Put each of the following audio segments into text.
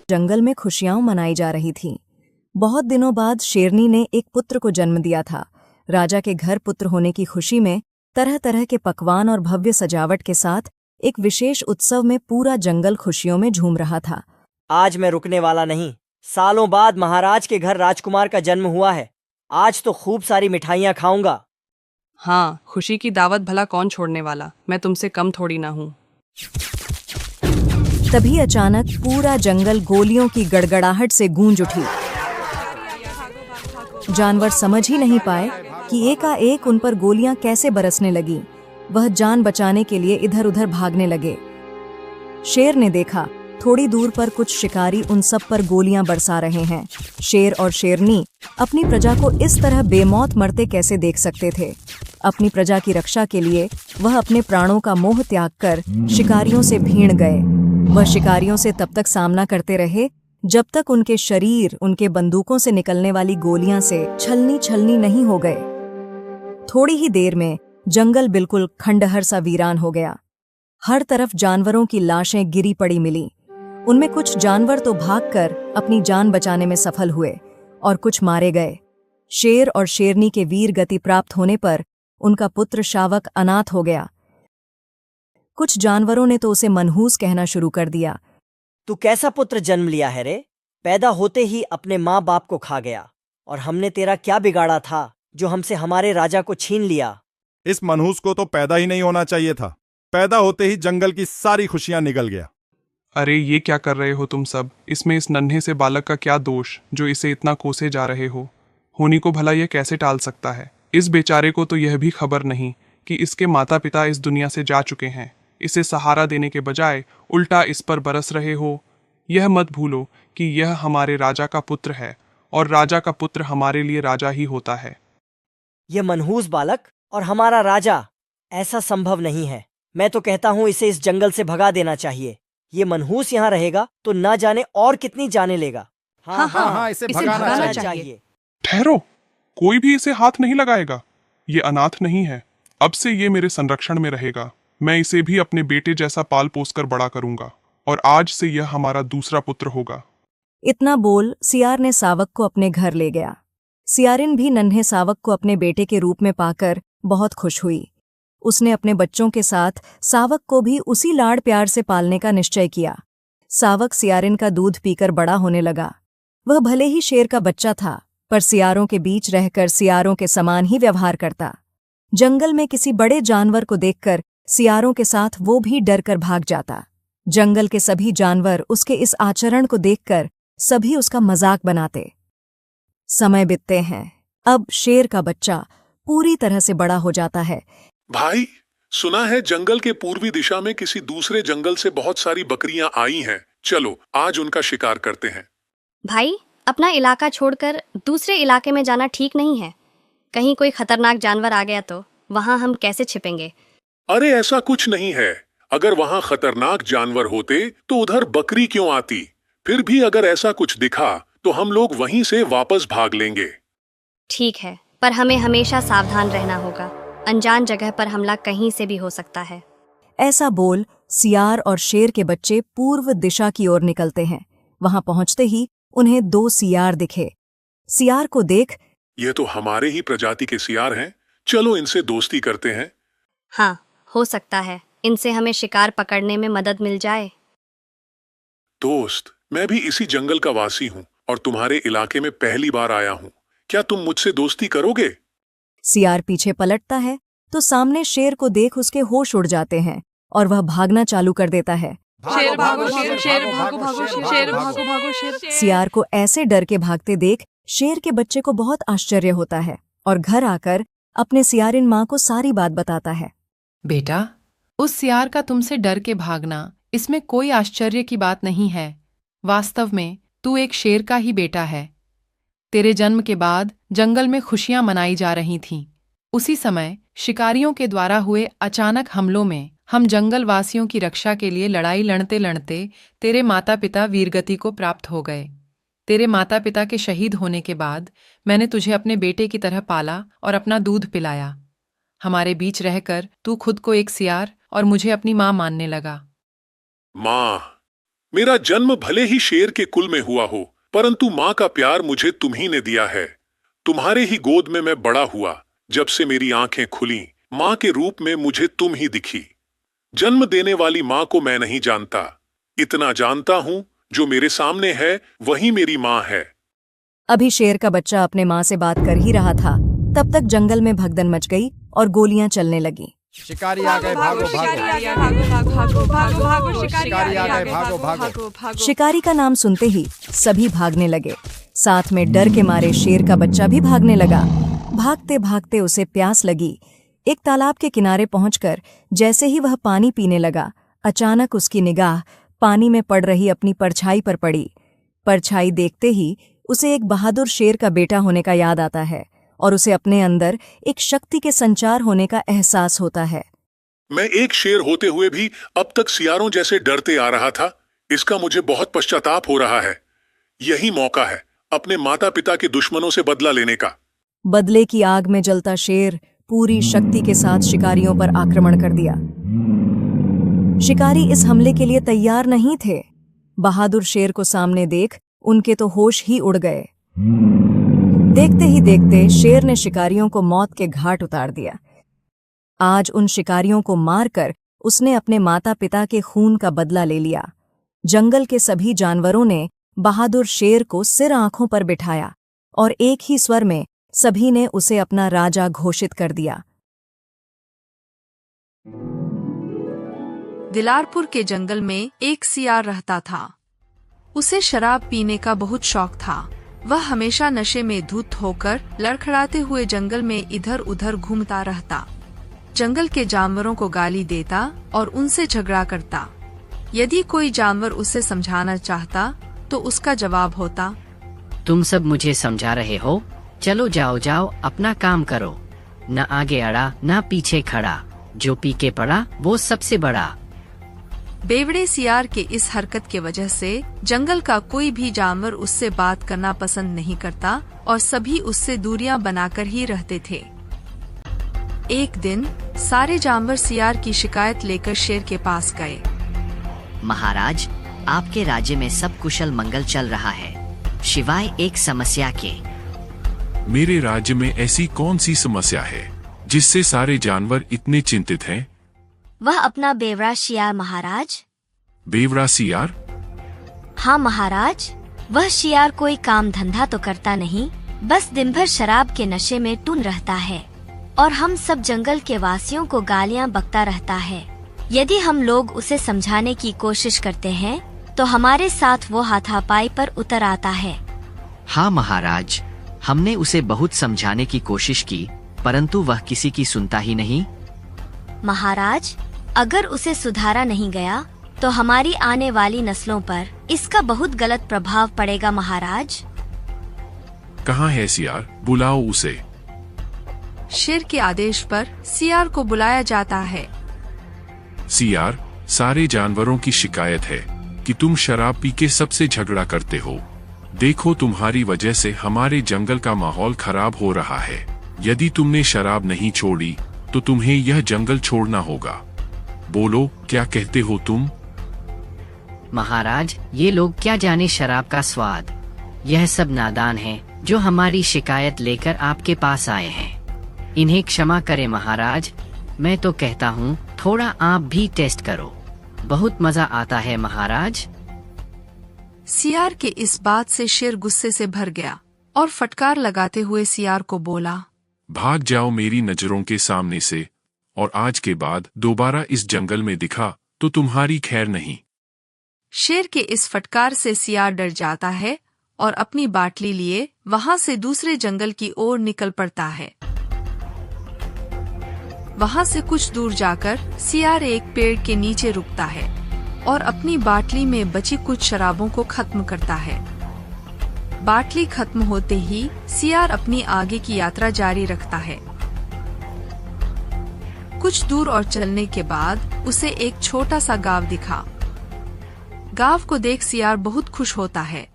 जंगल में खुशियां मनाई जा रही थीं। बहुत दिनों बाद शेरनी ने एक पुत्र को जन्म दिया था। राजा के घर पुत्र होने की खुशी में तरह तरह के पकवान और भव्य सजावट के साथ एक विशेष उत्सव में पूरा जंगल खुशियों में झूम रहा था। आज मैं रुकने वाला नहीं। सालों बाद महाराज के घर राजकुमार का जन्म हुआ है। आज तो खूब सारी मिठाइयाँ खाऊंगा। हाँ, खुशी की दावत भला कौन छोड़ने वाला। मैं तुमसे कम थोड़ी ना हूँ। तभी अचानक पूरा जंगल गोलियों की गड़गड़ाहट से गूंज उठी। जानवर समझ ही नहीं पाए कि एकाएक उन पर गोलियां कैसे बरसने लगीं। वह जान बचाने के लिए इधर उधर भागने लगे। शेर ने देखा थोड़ी दूर पर कुछ शिकारी उन सब पर गोलियां बरसा रहे हैं। शेर और शेरनी अपनी प्रजा को इस तरह बेमौत मरते कैसे देख सकते थे। अपनी प्रजा की रक्षा के लिए वह अपने प्राणों का मोह त्याग कर शिकारियों से भीड़ गए। वह शिकारियों से तब तक सामना करते रहे जब तक उनके शरीर उनके बंदूकों से निकलने वाली गोलियां से छलनी छलनी नहीं हो गए। थोड़ी ही देर में जंगल बिल्कुल खंडहर सा वीरान हो गया। हर तरफ जानवरों की लाशें गिरी पड़ी मिली। उनमें कुछ जानवर तो भागकर अपनी जान बचाने में सफल हुए और कुछ मारे गए। शेर और शेरनी के वीर गति प्राप्त होने पर उनका पुत्र शावक अनाथ हो गया। कुछ जानवरों ने तो उसे मनहूस कहना शुरू कर दिया। तू कैसा पुत्र जन्म लिया है रे? पैदा होते ही अपने माँ बाप को खा गया। और हमने तेरा क्या बिगाड़ा था जो हमसे हमारे राजा को छीन लिया? इस मनहूस को तो पैदा ही नहीं होना चाहिए था। पैदा होते ही जंगल की सारी खुशियां निगल गया। अरे ये क्या कर रहे हो तुम सब? इसमें इस नन्हे से बालक का क्या दोष जो इसे इतना कोसे जा रहे हो? होनी को भला यह कैसे टाल सकता है? इस बेचारे को तो यह भी खबर नहीं कि इसके माता पिता इस दुनिया से जा चुके हैं। इसे सहारा देने के बजाय उल्टा इस पर बरस रहे हो। यह मत भूलो कि यह हमारे राजा का पुत्र है और राजा का पुत्र हमारे लिए राजा ही होता है। यह मनहूस बालक और हमारा राजा? ऐसा संभव नहीं है। मैं तो कहता हूँ इसे इस जंगल से भगा देना चाहिए। ये मनहूस यहाँ रहेगा तो ना जाने और कितनी जाने लेगा। हाँ, इसे भगाना चाहिए। ठहरो, कोई भी इसे हाथ नहीं लगाएगा। ये अनाथ नहीं है। अब से ये मेरे संरक्षण में रहेगा। मैं इसे भी अपने बेटे जैसा पाल पोस कर बड़ा करूंगा और आज से यह हमारा दूसरा पुत्र होगा। इतना बोल सियार ने सावक को अपने घर ले गया। सियारिन भी नन्हे सावक को अपने बेटे के रूप में पाकर बहुत खुश हुई। उसने अपने बच्चों के साथ सावक को भी उसी लाड़ प्यार से पालने का निश्चय किया। सावक सियारिन का दूध पीकर बड़ा होने लगा। वह भले ही शेर का बच्चा था, पर सियारों के बीच रहकर सियारों के समान ही व्यवहार करता। जंगल में किसी बड़े जानवर को देखकर सियारों के साथ वो भी डर कर भाग जाता। जंगल के सभी जानवर उसके इस आचरण को देखकर सभी उसका मजाक बनाते। समय बीतते हैं। अब शेर का बच्चा पूरी तरह से बड़ा हो जाता है। भाई, सुना है जंगल के पूर्वी दिशा में किसी दूसरे जंगल से बहुत सारी बकरियां आई हैं। चलो आज उनका शिकार करते हैं। भाई, अपना इलाका छोड़कर दूसरे इलाके में जाना ठीक नहीं है। कहीं कोई खतरनाक जानवर आ गया तो वहां हम कैसे छिपेंगे? अरे ऐसा कुछ नहीं है। अगर वहां खतरनाक जानवर होते तो उधर बकरी क्यों आती? फिर भी अगर ऐसा कुछ दिखा तो हम लोग वहीं से वापस भाग लेंगे। ठीक है, पर हमें हमेशा सावधान रहना होगा। अनजान जगह पर हमला कहीं से भी हो सकता है। ऐसा बोल सियार और शेर के बच्चे पूर्व दिशा की ओर निकलते हैं। वहां पहुंचते ही उन्हें दो सियार दिखे। सियार को देख, ये तो हमारे ही प्रजाति के सियार हैं। चलो इनसे दोस्ती करते हैं। हाँ, हो सकता है इनसे हमें शिकार पकड़ने में मदद मिल जाए। दोस्त, मैं भी इसी जंगल का वासी हूँ और तुम्हारे इलाके में पहली बार आया हूँ। क्या तुम मुझसे दोस्ती करोगे? सियार पीछे पलटता है तो सामने शेर को देख उसके होश उड़ जाते हैं और वह भागना चालू कर देता है। शेर भागो, शेर भागो भागो, शेर भागो भागो, शेर। सियार को ऐसे डर के भागते देख शेर के बच्चे को बहुत आश्चर्य होता है और घर आकर अपने सियारिन माँ को सारी बात बताता है। बेटा, उस सियार का तुमसे डर के भागना, इसमें कोई आश्चर्य की बात नहीं है। वास्तव में तू एक शेर का ही बेटा है। तेरे जन्म के बाद जंगल में खुशियां मनाई जा रही थीं। उसी समय शिकारियों के द्वारा हुए अचानक हमलों में हम जंगल वासियों की रक्षा के लिए लड़ाई लड़ते लड़ते तेरे माता पिता वीरगति को प्राप्त हो गए। तेरे माता पिता के शहीद होने के बाद मैंने तुझे अपने बेटे की तरह पाला और अपना दूध पिलाया। हमारे बीच रहकर तू खुद को एक सियार और मुझे अपनी माँ मानने लगा। माँ, मेरा जन्म भले ही शेर के कुल में हुआ हो, परंतु माँ का प्यार मुझे तुम्ही ने दिया है। तुम्हारे ही गोद में मैं बड़ा हुआ। जब से मेरी आंखें खुली, माँ के रूप में मुझे तुम ही दिखी। जन्म देने वाली माँ को मैं नहीं जानता, इतना जानता हूँ जो मेरे सामने है वही मेरी माँ है। अभी शेर का बच्चा अपने माँ से बात कर ही रहा था, तब तक जंगल में भगदड़ मच गई और गोलियां चलने लगी। शिकारी आ गए, भागो भागो। शिकारी आ गए, भागो भागो। शिकारी का नाम सुनते ही सभी भागने लगे। साथ में डर के मारे शेर का बच्चा भी भागने लगा। भागते भागते उसे प्यास लगी। एक तालाब के किनारे पहुंचकर जैसे ही वह पानी पीने लगा, अचानक उसकी निगाह पानी में पड़ रही अपनी परछाई पर पड़ी। परछाई देखते ही उसे एक बहादुर शेर का बेटा होने का याद आता है और उसे अपने अंदर एक शक्ति के संचार होने का एहसास होता है। मैं एक शेर होते हुए भी अब तक सियारों जैसे डरते आ रहा था। इसका मुझे बहुत पश्चाताप हो रहा है। यही मौका है अपने माता पिता के दुश्मनों से बदला लेने का। बदले की आग में जलता शेर पूरी शक्ति के साथ शिकारियों पर आक्रमण कर दिया। शिकारी इस हमले के लिए तैयार नहीं थे। बहादुर शेर को सामने देख उनके तो होश ही उड़ गए। देखते ही देखते शेर ने शिकारियों को मौत के घाट उतार दिया। आज उन शिकारियों को मारकर उसने अपने माता पिता के खून का बदला ले लिया। जंगल के सभी जानवरों ने बहादुर शेर को सिर आंखों पर बिठाया और एक ही स्वर में सभी ने उसे अपना राजा घोषित कर दिया। दिलारपुर के जंगल में एक सियार रहता था। उसे शराब पीने का बहुत शौक था। वह हमेशा नशे में धुत होकर लड़खड़ाते हुए जंगल में इधर उधर घूमता रहता। जंगल के जानवरों को गाली देता और उनसे झगड़ा करता। यदि कोई जानवर उसे समझाना चाहता तो उसका जवाब होता, तुम सब मुझे समझा रहे हो, चलो जाओ जाओ अपना काम करो। न आगे अड़ा न पीछे खड़ा, जो पी के पड़ा वो सबसे बड़ा। बेवड़े सियार के इस हरकत के वजह से जंगल का कोई भी जानवर उससे बात करना पसंद नहीं करता और सभी उससे दूरियां बनाकर ही रहते थे। एक दिन सारे जानवर सियार की शिकायत लेकर शेर के पास गए। महाराज, आपके राज्य में सब कुशल मंगल चल रहा है, सिवाय एक समस्या के। मेरे राज्य में ऐसी कौन सी समस्या है जिससे सारे जानवर इतने चिंतित हैं? वह अपना बेवड़ा शियार महाराज। बेवड़ा सियार? हाँ महाराज, वह शियार कोई काम धंधा तो करता नहीं, बस दिन भर शराब के नशे में टून रहता है और हम सब जंगल के वासियों को गालियाँ बकता रहता है। यदि हम लोग उसे समझाने की कोशिश करते हैं तो हमारे साथ वो हाथापाई पर उतर आता है। हाँ महाराज, हमने उसे बहुत समझाने की कोशिश की, परंतु वह किसी की सुनता ही नहीं। महाराज, अगर उसे सुधारा नहीं गया तो हमारी आने वाली नस्लों पर इसका बहुत गलत प्रभाव पड़ेगा महाराज। कहाँ है सियार? बुलाओ उसे। शेर के आदेश पर सियार को बुलाया जाता है। सियार, सारे जानवरों की शिकायत है कि तुम शराब पी के सबसे झगड़ा करते हो। देखो, तुम्हारी वजह से हमारे जंगल का माहौल खराब हो रहा है। यदि तुमने शराब नहीं छोड़ी तो तुम्हें यह जंगल छोड़ना होगा। बोलो, क्या कहते हो तुम? महाराज, ये लोग क्या जाने शराब का स्वाद। यह सब नादान हैं जो हमारी शिकायत लेकर आपके पास आए हैं। इन्हें क्षमा करें महाराज। मैं तो कहता हूँ थोड़ा आप भी टेस्ट करो, बहुत मजा आता है महाराज। सियार के इस बात से शेर गुस्से से भर गया और फटकार लगाते हुए सियार को बोला, भाग जाओ मेरी नजरों के सामने से, और आज के बाद दोबारा इस जंगल में दिखा तो तुम्हारी खैर नहीं। शेर के इस फटकार से सियार डर जाता है और अपनी बाटली लिए वहां से दूसरे जंगल की ओर निकल पड़ता है। वहां से कुछ दूर जाकर सियार एक पेड़ के नीचे रुकता है और अपनी बाटली में बची कुछ शराबों को खत्म करता है। बाटली खत्म होते ही सियार अपनी आगे की यात्रा जारी रखता है। कुछ दूर और चलने के बाद उसे एक छोटा सा गांव दिखा। गांव को देख सियार बहुत खुश होता है।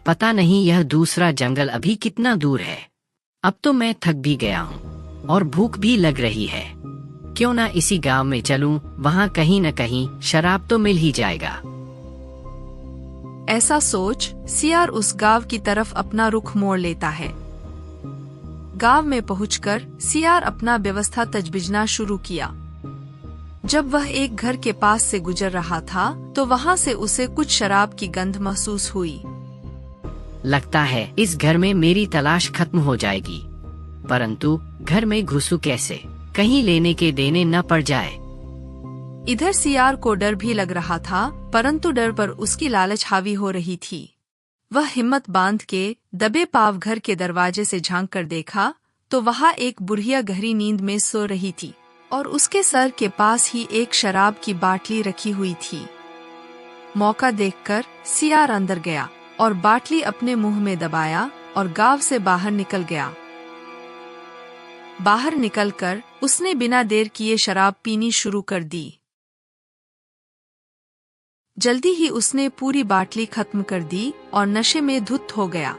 पता नहीं यह दूसरा जंगल अभी कितना दूर है। अब तो मैं थक भी गया हूँ और भूख भी लग रही है। क्यों ना इसी गांव में चलूं, वहाँ कहीं न कहीं शराब तो मिल ही जाएगा। ऐसा सोच सियार उस गांव की तरफ अपना रुख मोड़ लेता है। गांव में पहुंचकर सियार अपना व्यवस्था तजबीजना शुरू किया। जब वह एक घर के पास से गुजर रहा था तो वहां से उसे कुछ शराब की गंध महसूस हुई। लगता है इस घर में मेरी तलाश खत्म हो जाएगी, परंतु घर में घुसूं कैसे, कहीं लेने के देने न पड़ जाए। इधर सियार को डर भी लग रहा था, परंतु डर पर उसकी लालच हावी हो रही थी। वह हिम्मत बांध के दबे पाव घर के दरवाजे से झांक कर देखा तो वहाँ एक बुढ़िया गहरी नींद में सो रही थी और उसके सर के पास ही एक शराब की बाटली रखी हुई थी। मौका देखकर सियार अंदर गया और बाटली अपने मुंह में दबाया और गांव से बाहर निकल गया। बाहर निकलकर उसने बिना देर किए शराब पीनी शुरू कर दी। जल्दी ही उसने पूरी बाटली खत्म कर दी और नशे में धुत हो गया।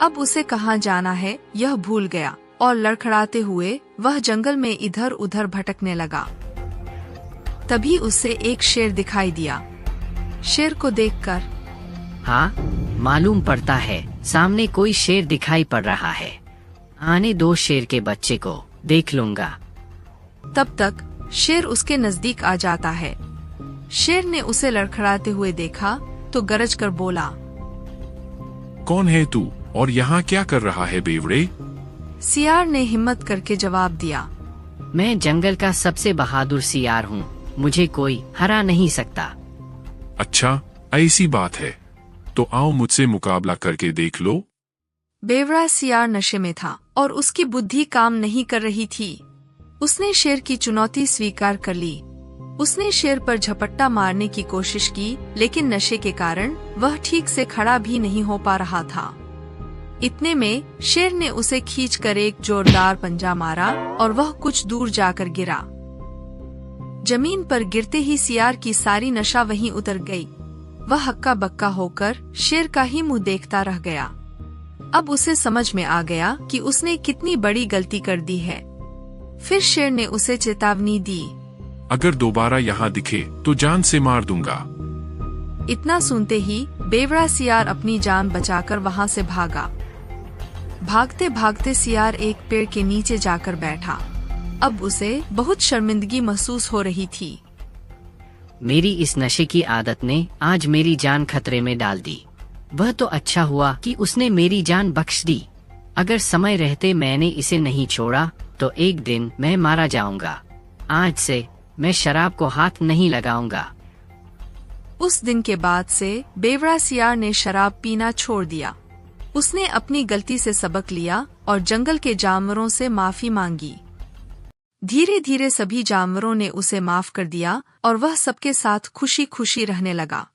अब उसे कहाँ जाना है यह भूल गया और लड़खड़ाते हुए वह जंगल में इधर उधर भटकने लगा। तभी उसे एक शेर दिखाई दिया। शेर को देखकर, हाँ, मालूम पड़ता है सामने कोई शेर दिखाई पड़ रहा है। आने दो शेर के बच्चे को, देख लूंगा। तब तक शेर उसके नजदीक आ जाता है। शेर ने उसे लड़खड़ाते हुए देखा तो गरज कर बोला, कौन है तू और यहाँ क्या कर रहा है बेवड़े? सियार ने हिम्मत करके जवाब दिया, मैं जंगल का सबसे बहादुर सियार हूँ, मुझे कोई हरा नहीं सकता। अच्छा, ऐसी बात है तो आओ मुझसे मुकाबला करके देख लो। बेवड़ा सियार नशे में था और उसकी बुद्धि काम नहीं कर रही थी। उसने शेर की चुनौती स्वीकार कर ली। उसने शेर पर झपट्टा मारने की कोशिश की, लेकिन नशे के कारण वह ठीक से खड़ा भी नहीं हो पा रहा था। इतने में शेर ने उसे खींचकर एक जोरदार पंजा मारा और वह कुछ दूर जाकर गिरा। जमीन पर गिरते ही सियार की सारी नशा वहीं उतर गई। वह हक्का बक्का होकर शेर का ही मुंह देखता रह गया। अब उसे समझ में आ गया कि उसने कितनी बड़ी गलती कर दी है। फिर शेर ने उसे चेतावनी दी, अगर दोबारा यहाँ दिखे तो जान से मार दूंगा। इतना सुनते ही बेवड़ा सियार अपनी जान बचाकर वहाँ से भागा। भागते भागते सियार एक पेड़ के नीचे जाकर बैठा। अब उसे बहुत शर्मिंदगी महसूस हो रही थी। मेरी इस नशे की आदत ने आज मेरी जान खतरे में डाल दी। वह तो अच्छा हुआ कि उसने मेरी जान बख्श दी। अगर समय रहते मैंने इसे नहीं छोड़ा तो एक दिन मैं मारा जाऊंगा। आज से मैं शराब को हाथ नहीं लगाऊंगा। उस दिन के बाद से बेवड़ा सियार ने शराब पीना छोड़ दिया। उसने अपनी गलती से सबक लिया और जंगल के जानवरों से माफी मांगी। धीरे धीरे सभी जानवरों ने उसे माफ कर दिया और वह सबके साथ खुशी खुशी रहने लगा।